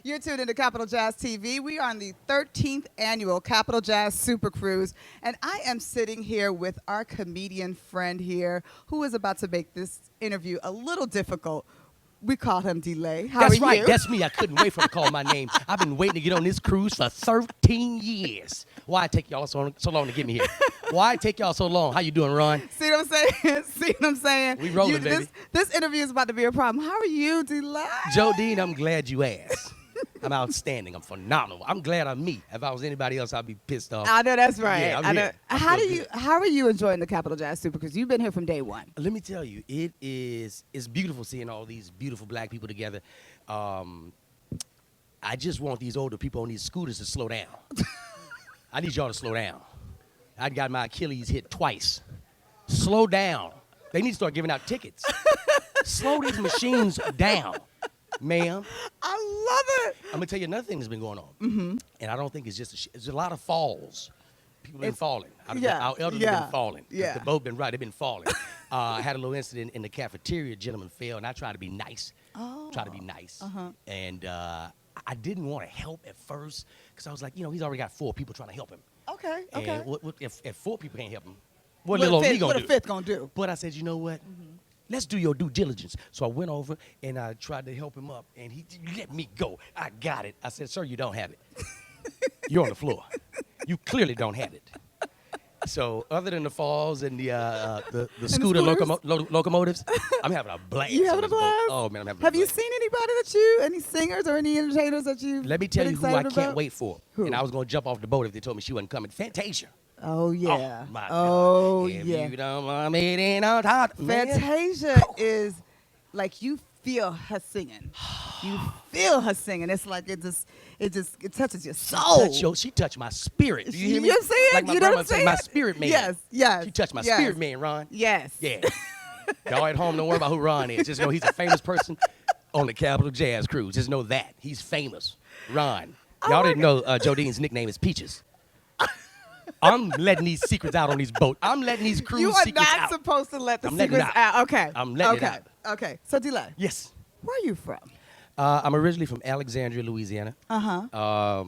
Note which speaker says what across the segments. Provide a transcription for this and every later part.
Speaker 1: You're tuned into Capital Jazz TV. We are on the 13th annual Capital Jazz SuperCruise, and I am sitting here with our comedian friend here who is about to make this interview a little difficult. We call him Delay. How
Speaker 2: That's
Speaker 1: are
Speaker 2: right.
Speaker 1: you?
Speaker 2: That's me. I couldn't wait for him to call my name. I've been waiting to get on this cruise for 13 years. Why it take y'all so long to get me here? Why it take y'all so long? How you doing, Ron?
Speaker 1: See what I'm saying? See what I'm saying?
Speaker 2: We rolling, baby.
Speaker 1: This interview is about to be a problem. How are you, Delay?
Speaker 2: Jodine, I'm glad you asked. I'm outstanding. I'm phenomenal. I'm glad I'm me. If I was anybody else, I'd be pissed off.
Speaker 1: I know that's right.
Speaker 2: Yeah,
Speaker 1: I know.
Speaker 2: here. I
Speaker 1: How
Speaker 2: feel good.
Speaker 1: are you enjoying the Capital Jazz SuperCruise? You've been here from day one.
Speaker 2: Let me tell you, it's beautiful seeing all these beautiful black people together. I just want these older people on these scooters to slow down. I need y'all to slow down. I got my Achilles hit twice. Slow down. They need to start giving out tickets. Slow these machines down, ma'am.
Speaker 1: I love it.
Speaker 2: I'm gonna tell you another thing that's been going on, and I don't think it's just it's a lot of falls. People been falling. Our elderly been falling.
Speaker 1: Yeah.
Speaker 2: The boat been right. They've been falling. I had a little incident in the cafeteria. A gentleman fell, and I tried to be nice. Try to be nice. And I didn't want to help at first because I was like, he's already got 4 people trying to help him.
Speaker 1: Okay.
Speaker 2: And what if 4 people can't help him? What
Speaker 1: What
Speaker 2: little old
Speaker 1: a
Speaker 2: me
Speaker 1: fifth,
Speaker 2: gonna
Speaker 1: what
Speaker 2: do?
Speaker 1: a fifth gonna do?
Speaker 2: But I said, you know what? Let's do your due diligence. So I went over and I tried to help him up, and he let me go. I got it. I said, sir, you don't have it. You're on the floor. You clearly don't have it. So other than the falls and the scooter locomotives, I'm having a blast.
Speaker 1: You
Speaker 2: on
Speaker 1: having a
Speaker 2: this boat.
Speaker 1: blast?
Speaker 2: Oh, man, I'm having a
Speaker 1: Have you
Speaker 2: blast.
Speaker 1: seen anybody any singers or any entertainers that you?
Speaker 2: Let me tell you who I can't wait for.
Speaker 1: Who?
Speaker 2: And I was going to jump off the boat if they told me she wasn't coming. Fantasia.
Speaker 1: Oh yeah.
Speaker 2: Oh, my
Speaker 1: Oh
Speaker 2: God. If
Speaker 1: yeah.
Speaker 2: you don't want me, then I'll talk. Man.
Speaker 1: Fantasia is like you feel her singing. You feel her singing. It's like it touches your soul.
Speaker 2: She touched my spirit. Do you hear me?
Speaker 1: You know what I'm saying?
Speaker 2: Like my
Speaker 1: You know what
Speaker 2: grandma
Speaker 1: I'm
Speaker 2: said,
Speaker 1: saying?
Speaker 2: my spirit man.
Speaker 1: Yes.
Speaker 2: She touched my
Speaker 1: yes.
Speaker 2: spirit man, Ron.
Speaker 1: Yes.
Speaker 2: Yeah. Y'all at home, don't worry about who Ron is. Just know he's a famous person on the Capital Jazz Cruise. Just know that. He's famous. Ron. Y'all didn't know Jodine's nickname is Peaches. I'm letting these secrets out on these boats. I'm letting these cruise
Speaker 1: You are
Speaker 2: secrets
Speaker 1: not
Speaker 2: out.
Speaker 1: supposed to let the
Speaker 2: I'm letting it
Speaker 1: secrets out. Okay.
Speaker 2: I'm letting it
Speaker 1: okay.
Speaker 2: out.
Speaker 1: Okay. So Delay,
Speaker 2: Yes.
Speaker 1: where are you from?
Speaker 2: I'm originally from Alexandria, Louisiana.
Speaker 1: Uh-huh.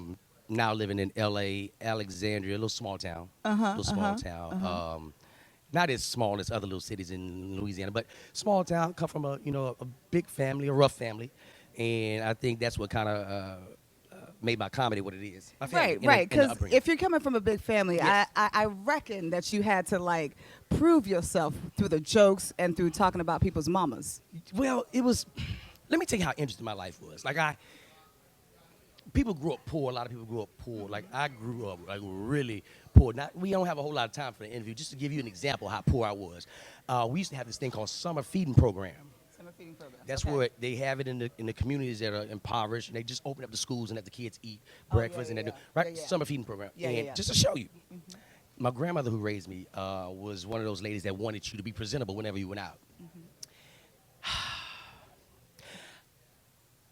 Speaker 2: Now living in L.A., Alexandria, a little small town. Little small town. Not as small as other little cities in Louisiana, but small town. Come from a big family, a rough family, and I think that's what kind of made my comedy what it is. My family,
Speaker 1: Right.
Speaker 2: and the
Speaker 1: Because
Speaker 2: upbringing.
Speaker 1: if you're coming from a big family,
Speaker 2: Yes.
Speaker 1: I reckon that you had to like prove yourself through the jokes and through talking about people's mamas.
Speaker 2: Well, it was. Let me tell you how interesting my life was. Like people grew up poor. A lot of people grew up poor. Like I grew up like really poor. We don't have a whole lot of time for the interview. Just to give you an example of how poor I was, we used to have this thing called summer feeding program.
Speaker 1: Summer feeding program.
Speaker 2: That's where they have it in the communities that are impoverished, and they just open up the schools and let the kids eat breakfast and they do right
Speaker 1: Yeah.
Speaker 2: summer feeding program.
Speaker 1: Yeah,
Speaker 2: and
Speaker 1: yeah, yeah.
Speaker 2: just to show you, my grandmother who raised me was one of those ladies that wanted you to be presentable whenever you went out.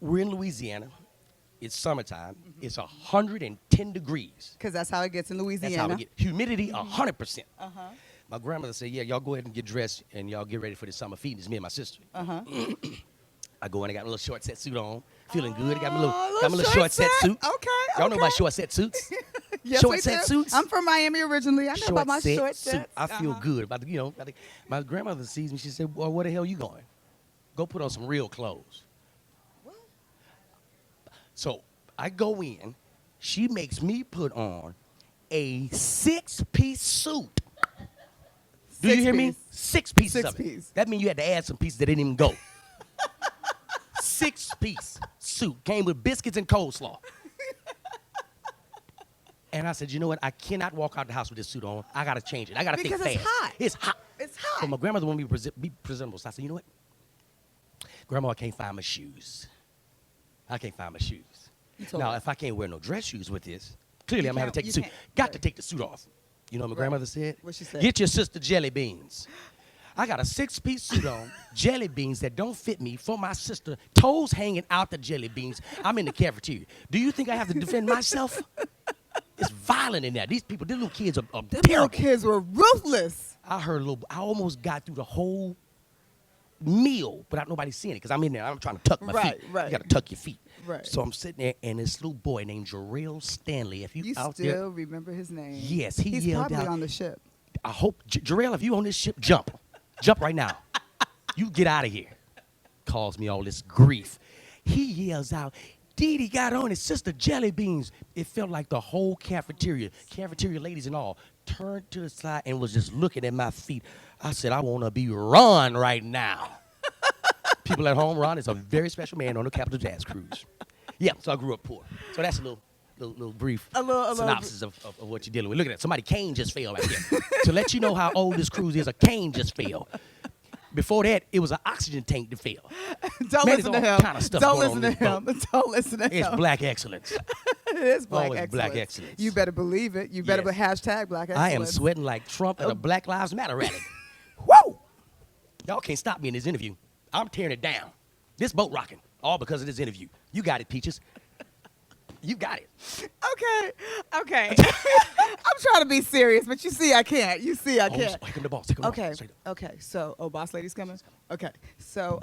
Speaker 2: We're in Louisiana. It's summertime. It's 110 degrees.
Speaker 1: Because that's how it gets in Louisiana.
Speaker 2: That's how we get humidity 100%. My grandmother said, "Yeah, y'all go ahead and get dressed and y'all get ready for the summer feeding." It's me and my sister. I go in. I got my little short set suit on, feeling good. I got my little short set suit.
Speaker 1: Okay.
Speaker 2: Y'all know about short set suits?
Speaker 1: Yes,
Speaker 2: short
Speaker 1: we
Speaker 2: set
Speaker 1: do.
Speaker 2: suits?
Speaker 1: I'm from Miami originally. I know about my short
Speaker 2: suit.
Speaker 1: sets.
Speaker 2: I feel good about my grandmother sees me. She said, "Well, where the hell you going? Go put on some real clothes." So I go in. She makes me put on a 6-piece suit. Do you hear me? 6 pieces of it.
Speaker 1: 6 piece.
Speaker 2: That means you had to add some pieces that didn't even go. 6-piece suit. Came with biscuits and coleslaw. And I said, you know what? I cannot walk out the house with this suit on. I got to change it. I got to think
Speaker 1: Because
Speaker 2: fast.
Speaker 1: it's hot.
Speaker 2: It's hot.
Speaker 1: It's hot.
Speaker 2: So my grandmother wanted me to be presentable. So I said, you know what? Grandma, I can't find my shoes. I can't find my shoes. Now, if I can't wear no dress shoes with this, clearly I'm going to have to take the suit. Got to take the suit off. You know what my grandmother said?
Speaker 1: What she said?
Speaker 2: Get your sister jelly beans. I got a 6-piece suit on, jelly beans that don't fit me for my sister, toes hanging out the jelly beans. I'm in the cafeteria. Do you think I have to defend myself? It's violent in there. These little kids are
Speaker 1: Them
Speaker 2: terrible.
Speaker 1: little kids were ruthless.
Speaker 2: I almost got through the whole meal without nobody seeing it because I'm in there. I'm trying to tuck my feet.
Speaker 1: Right.
Speaker 2: You got to tuck your feet.
Speaker 1: Right.
Speaker 2: So I'm sitting there, and this little boy named Jarrell Stanley. If
Speaker 1: You
Speaker 2: out
Speaker 1: still
Speaker 2: there,
Speaker 1: remember his name?
Speaker 2: yes,
Speaker 1: He's
Speaker 2: yelled
Speaker 1: probably
Speaker 2: out.
Speaker 1: on the ship.
Speaker 2: I hope Jarrell, if you on this ship, jump right now. You get out of here. Calls me all this grief. He yells out, Dee Dee got on his sister jelly beans. It felt like the whole cafeteria ladies and all, turned to the side and was just looking at my feet. I said, I want to be Ron right now. People at home, Ron is a very special man on the Capital Jazz Cruise. Yeah, so I grew up poor. So that's a little brief synopsis of what you're dealing with. Look at that. Somebody cane just fell right there. To let you know how old this cruise is, a cane just fell. Before that, it was an oxygen tank that fell.
Speaker 1: Don't
Speaker 2: Man,
Speaker 1: listen
Speaker 2: there's
Speaker 1: to
Speaker 2: all
Speaker 1: him.
Speaker 2: kind of stuff
Speaker 1: Don't
Speaker 2: going on
Speaker 1: listen to
Speaker 2: in this
Speaker 1: him. Don't listen to him.
Speaker 2: It's black excellence.
Speaker 1: It is black
Speaker 2: Always
Speaker 1: excellence.
Speaker 2: black excellence.
Speaker 1: You better believe it. You better
Speaker 2: Yes.
Speaker 1: put hashtag black excellence.
Speaker 2: I am sweating like Trump at a Black Lives Matter rally. Whoa! Y'all can't stop me in this interview. I'm tearing it down. This boat rocking, all because of this interview. You got it, Peaches. You got it.
Speaker 1: Okay. I'm trying to be serious, but you see I can't. You see I can't.
Speaker 2: Take him the ball. Take him the ball.
Speaker 1: Okay.
Speaker 2: Straight up.
Speaker 1: Okay. So, boss lady's coming. Okay. So,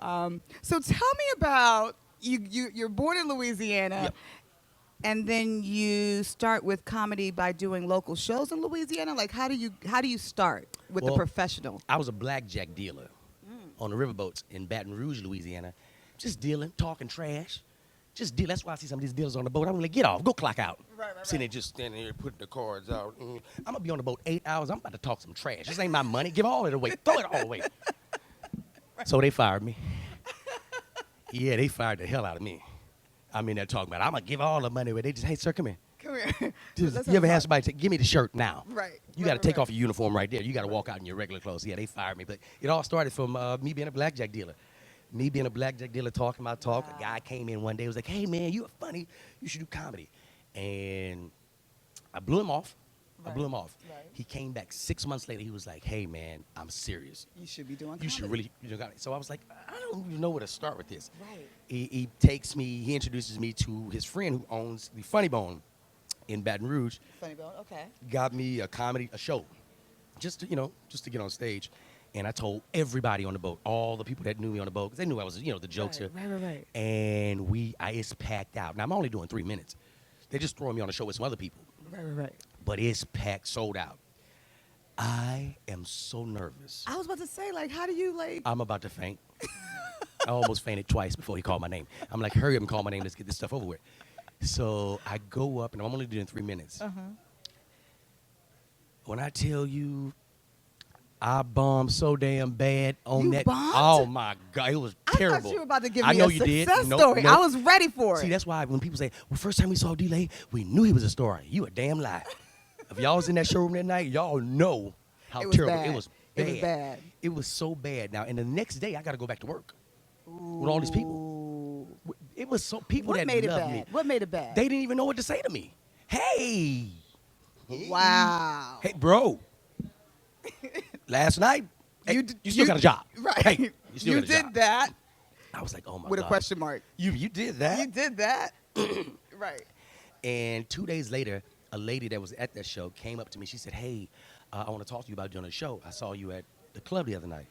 Speaker 1: so tell me about you. You're born in Louisiana,
Speaker 2: Yep.
Speaker 1: and then you start with comedy by doing local shows in Louisiana. Like, how do you start with the
Speaker 2: Well,
Speaker 1: professional?
Speaker 2: I was a blackjack dealer on the riverboats in Baton Rouge, Louisiana. Just dealing, talking trash. Just deal. That's why I see some of these dealers on the boat. I'm like, get off, go clock out.
Speaker 1: Right.
Speaker 2: Sitting there just standing here putting the cards out. I'm gonna be on the boat 8 hours. I'm about to talk some trash. This ain't my money. Give all of it away. Throw it all away. So they fired me. Yeah, they fired the hell out of me. I mean, they're talking about, I'm gonna give all the money away. They just, hey, sir, come here.
Speaker 1: Come here.
Speaker 2: Just,
Speaker 1: Let's
Speaker 2: you ever
Speaker 1: have
Speaker 2: had somebody say, give me the shirt now?
Speaker 1: Right.
Speaker 2: You got to take off your uniform right there. You got to walk out in your regular clothes. Yeah, they fired me. But it all started from me being a blackjack dealer. Me being a blackjack dealer, talking my talk.
Speaker 1: Wow.
Speaker 2: A guy came in one day, was like, hey, man, you are funny. You should do comedy. And I blew him off.
Speaker 1: Right.
Speaker 2: Right.
Speaker 1: Right.
Speaker 2: He came back 6 months later. He was like, hey, man, I'm serious.
Speaker 1: You should be doing comedy.
Speaker 2: You should really do comedy. So I was like, I don't even know where to start with this.
Speaker 1: Right.
Speaker 2: He introduces me to his friend who owns the Funny Bone in Baton Rouge.
Speaker 1: Funny bone. Okay.
Speaker 2: Got me a show, just to get on stage. And I told everybody on the boat, all the people that knew me on the boat, because they knew I was, the jokester.
Speaker 1: Right.
Speaker 2: And it's packed out. Now, I'm only doing 3 minutes. They're just throwing me on the show with some other people.
Speaker 1: Right.
Speaker 2: But it's packed, sold out. I am so nervous.
Speaker 1: I was about to say, like, how do you, like...
Speaker 2: I'm about to faint. I almost fainted twice before he called my name. I'm like, hurry up and call my name. Let's get this stuff over with. So I go up, and I'm only doing 3 minutes. When I tell you, I bombed so damn bad on
Speaker 1: You
Speaker 2: that.
Speaker 1: bombed?
Speaker 2: Oh my God, it was terrible.
Speaker 1: I thought you were about to give
Speaker 2: I
Speaker 1: me
Speaker 2: know
Speaker 1: a
Speaker 2: you did.
Speaker 1: success
Speaker 2: Nope,
Speaker 1: story.
Speaker 2: nope.
Speaker 1: I was ready for
Speaker 2: See,
Speaker 1: it.
Speaker 2: that's why when people say, well, first time we saw D-Lay, we knew he was a star. You a damn lie. If y'all was in that showroom that night, y'all know how
Speaker 1: It was
Speaker 2: terrible
Speaker 1: bad.
Speaker 2: it was.
Speaker 1: It was bad.
Speaker 2: It was so bad. Now, and the next day, I got to go back to work with all these people.
Speaker 1: Ooh.
Speaker 2: It was so people
Speaker 1: What
Speaker 2: that
Speaker 1: made it
Speaker 2: loved
Speaker 1: bad?
Speaker 2: me.
Speaker 1: What made it bad?
Speaker 2: They didn't even know what to say to me. Hey.
Speaker 1: Wow.
Speaker 2: Hey, bro. Last night, hey, you still got a job.
Speaker 1: Right.
Speaker 2: Hey, you still
Speaker 1: You
Speaker 2: got a job.
Speaker 1: did that
Speaker 2: I was like, oh my
Speaker 1: with
Speaker 2: God.
Speaker 1: a question mark.
Speaker 2: You did that?
Speaker 1: You did that. Right.
Speaker 2: And 2 days later, a lady that was at that show came up to me. She said, hey, I want to talk to you about doing a show. I saw you at the club the other night.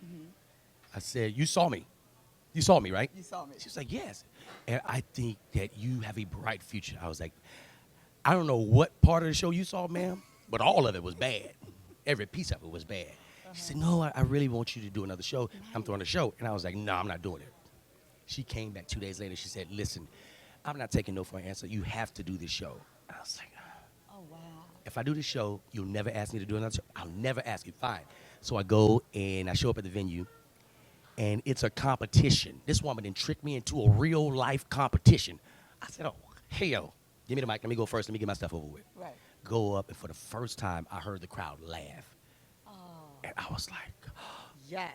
Speaker 2: I said, you saw me. You saw me, right?
Speaker 1: You saw me.
Speaker 2: She was like, yes. And I think that you have a bright future. I was like, I don't know what part of the show you saw, ma'am, but all of it was bad. Every piece of it was bad. She said, no, I really want you to do another show. I'm throwing a show. And I was like, no, I'm not doing it. She came back 2 days later. She said, listen, I'm not taking no for an answer. You have to do this show. I was like,
Speaker 1: Oh, wow.
Speaker 2: if I do this show, you'll never ask me to do another show. I'll never ask you. Fine. So I go and I show up at the venue, and it's a competition. This woman then tricked me into a real life competition. I said, oh, hell. Give me the mic. Let me go first. Let me get my stuff over with.
Speaker 1: Right.
Speaker 2: Go up, and for the first time, I heard the crowd laugh.
Speaker 1: Oh,
Speaker 2: And I was like,
Speaker 1: yes.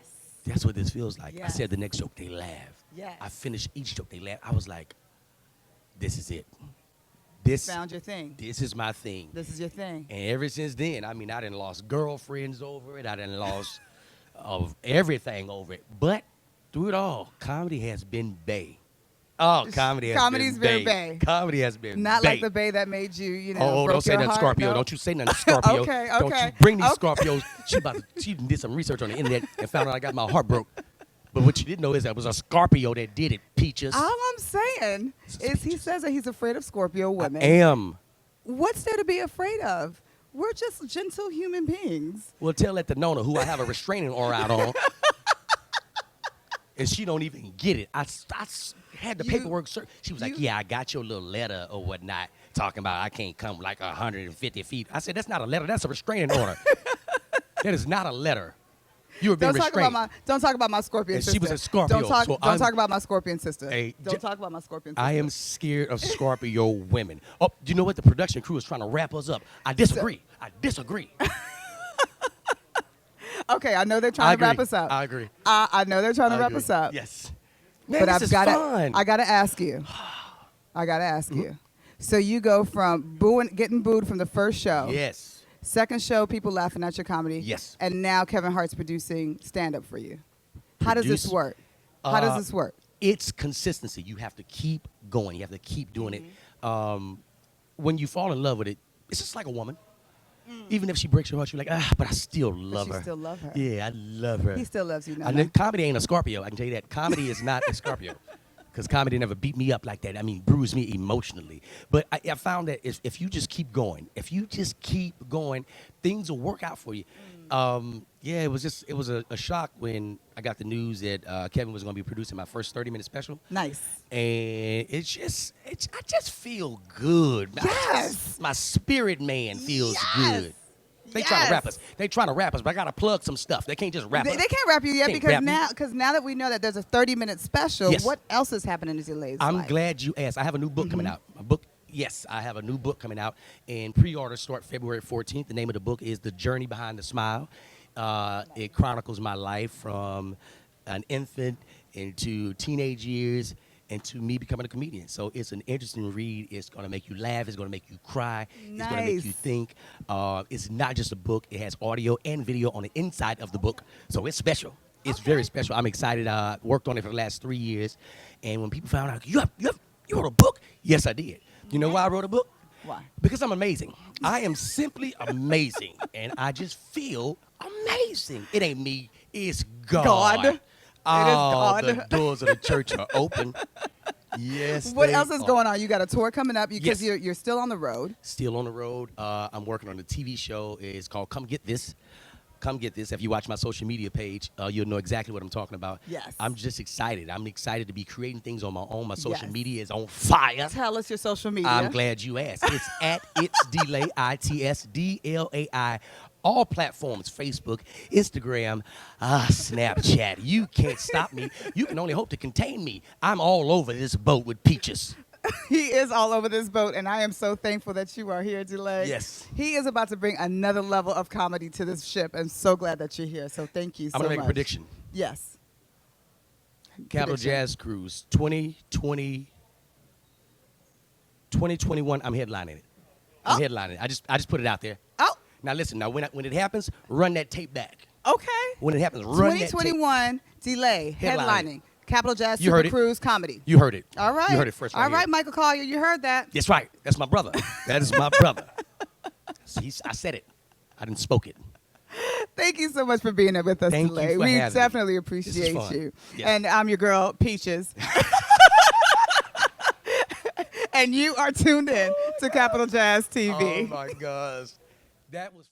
Speaker 2: that's what this feels like. I
Speaker 1: Yes.
Speaker 2: said the next joke, they laughed.
Speaker 1: Yes.
Speaker 2: I finished each joke, they laughed. I was like, this is it. This
Speaker 1: Found your thing.
Speaker 2: This is my thing.
Speaker 1: This is your thing.
Speaker 2: And ever since then, I mean, I done lost girlfriends over it. I done lost of everything over it. But through it all, comedy has been bae. Oh, comedy has
Speaker 1: Comedy's been
Speaker 2: bae.
Speaker 1: bae.
Speaker 2: Comedy has been
Speaker 1: Not
Speaker 2: bae.
Speaker 1: like the bay that made you, you know.
Speaker 2: Oh,
Speaker 1: broke
Speaker 2: don't say
Speaker 1: your
Speaker 2: nothing
Speaker 1: heart.
Speaker 2: Scorpio.
Speaker 1: No?
Speaker 2: Don't you say nothing Scorpio.
Speaker 1: Okay,
Speaker 2: Don't you
Speaker 1: okay,
Speaker 2: bring these
Speaker 1: okay.
Speaker 2: Scorpios. She did some research on the internet and found out I got my heart broke. But what you didn't know is that it was a Scorpio that did it, Peaches.
Speaker 1: All I'm saying is he says that he's afraid of Scorpio women.
Speaker 2: I am.
Speaker 1: What's there to be afraid of? We're just gentle human beings.
Speaker 2: Well, tell that to Nona, who I have a restraining order out on. And she don't even get it. I had the paperwork. She was like, yeah, I got your little letter or whatnot, talking about I can't come like 150 feet. I said, that's not a letter. That's a restraining order. That is not a letter. You were being restrained.
Speaker 1: Don't talk about my Scorpion
Speaker 2: And
Speaker 1: sister.
Speaker 2: she was a Scorpio.
Speaker 1: Don't talk about my Scorpion sister.
Speaker 2: Hey,
Speaker 1: don't talk about my Scorpion sister.
Speaker 2: I am scared of Scorpio women. Oh, you know what? The production crew is trying to wrap us up. I disagree.
Speaker 1: Okay, I know they're trying to wrap us up.
Speaker 2: I agree.
Speaker 1: I know they're trying to wrap us up.
Speaker 2: Yes. Man,
Speaker 1: But
Speaker 2: this is fun.
Speaker 1: I gotta ask you. So you go from getting booed from the first show.
Speaker 2: Yes.
Speaker 1: Second show, people laughing at your comedy.
Speaker 2: Yes.
Speaker 1: And now Kevin Hart's producing stand-up for you. How does this work?
Speaker 2: It's consistency. You have to keep going. You have to keep doing it. When you fall in love with it, it's just like a woman. Even if she breaks your heart, you're like, but I still love her.
Speaker 1: You still love her.
Speaker 2: Yeah, I love her.
Speaker 1: He still loves you now.
Speaker 2: And comedy ain't a Scorpio. I can tell you that. Comedy is not a Scorpio. Because comedy never beat me up like that. I mean, bruised me emotionally. But I found that if you just keep going, things will work out for you. Yeah, it was a shock when I got the news that Kevin was going to be producing my first 30-minute special.
Speaker 1: Nice.
Speaker 2: And I just feel good.
Speaker 1: Yes.
Speaker 2: My spirit man feels good. They trying to rap us. But I gotta plug some stuff. They can't just rap us.
Speaker 1: They can't rap you yet because
Speaker 2: me.
Speaker 1: now that we know that there's a 30-minute special,
Speaker 2: Yes.
Speaker 1: what else is happening in Zilay's life?
Speaker 2: I'm glad you asked. I have a new book coming out. I have a new book coming out, and pre-orders start February 14th. The name of the book is The Journey Behind the Smile. It chronicles my life from an infant into teenage years into me becoming a comedian. So it's an interesting read. It's going to make you laugh. It's going to make you cry.
Speaker 1: Nice.
Speaker 2: It's going to make you think. It's not just a book. It has audio and video on the inside of the book. So it's special. It's very special. I'm excited. I worked on it for the last 3 years. And when people found out, you wrote a book? Yes, I did. You know why I wrote a book?
Speaker 1: Why?
Speaker 2: Because I'm amazing. I am simply amazing. And I just feel amazing. It ain't me. It's God.
Speaker 1: It is God.
Speaker 2: The doors of the church are open. Yes.
Speaker 1: What else is going on? You got a tour coming up because
Speaker 2: Yes.
Speaker 1: you're still on the road.
Speaker 2: Still on the road. I'm working on a TV show. It's called Come Get This. Come Get This. If you watch my social media page, you'll know exactly what I'm talking about.
Speaker 1: Yes.
Speaker 2: I'm just excited. I'm excited to be creating things on my own. My social
Speaker 1: Yes.
Speaker 2: media is on fire.
Speaker 1: Tell us your social media.
Speaker 2: I'm glad you asked. It's at It's Delay, ITSDLAI. All platforms, Facebook, Instagram, Snapchat. You can't stop me. You can only hope to contain me. I'm all over this boat with Peaches.
Speaker 1: He is all over this boat, and I am so thankful that you are here, Delay.
Speaker 2: Yes.
Speaker 1: He is about to bring another level of comedy to this ship, and so glad that you're here. So thank you so much.
Speaker 2: I'm going to make a prediction.
Speaker 1: Yes.
Speaker 2: Capital Jazz Cruise 2021, I'm headlining it. I'm headlining it. I just put it out there.
Speaker 1: Oh.
Speaker 2: Now listen, when it happens, run that tape back.
Speaker 1: Okay.
Speaker 2: When it happens, run that tape.
Speaker 1: 2021, Delay, headlining. Capital Jazz
Speaker 2: You heard it.
Speaker 1: SuperCruise comedy.
Speaker 2: You heard it.
Speaker 1: All right.
Speaker 2: You heard it first.
Speaker 1: All right,
Speaker 2: here.
Speaker 1: Michael Collier, you heard that.
Speaker 2: That's right. That's my brother. That is my brother. I said it. I didn't spoke it.
Speaker 1: Thank you so much for being here with us,
Speaker 2: Thank
Speaker 1: Delay.
Speaker 2: you for
Speaker 1: We
Speaker 2: having me.
Speaker 1: definitely
Speaker 2: This
Speaker 1: appreciate
Speaker 2: is fun.
Speaker 1: you.
Speaker 2: Yes.
Speaker 1: And I'm your girl, Peaches. And you are tuned in to Capital Jazz TV.
Speaker 2: Oh my gosh. That was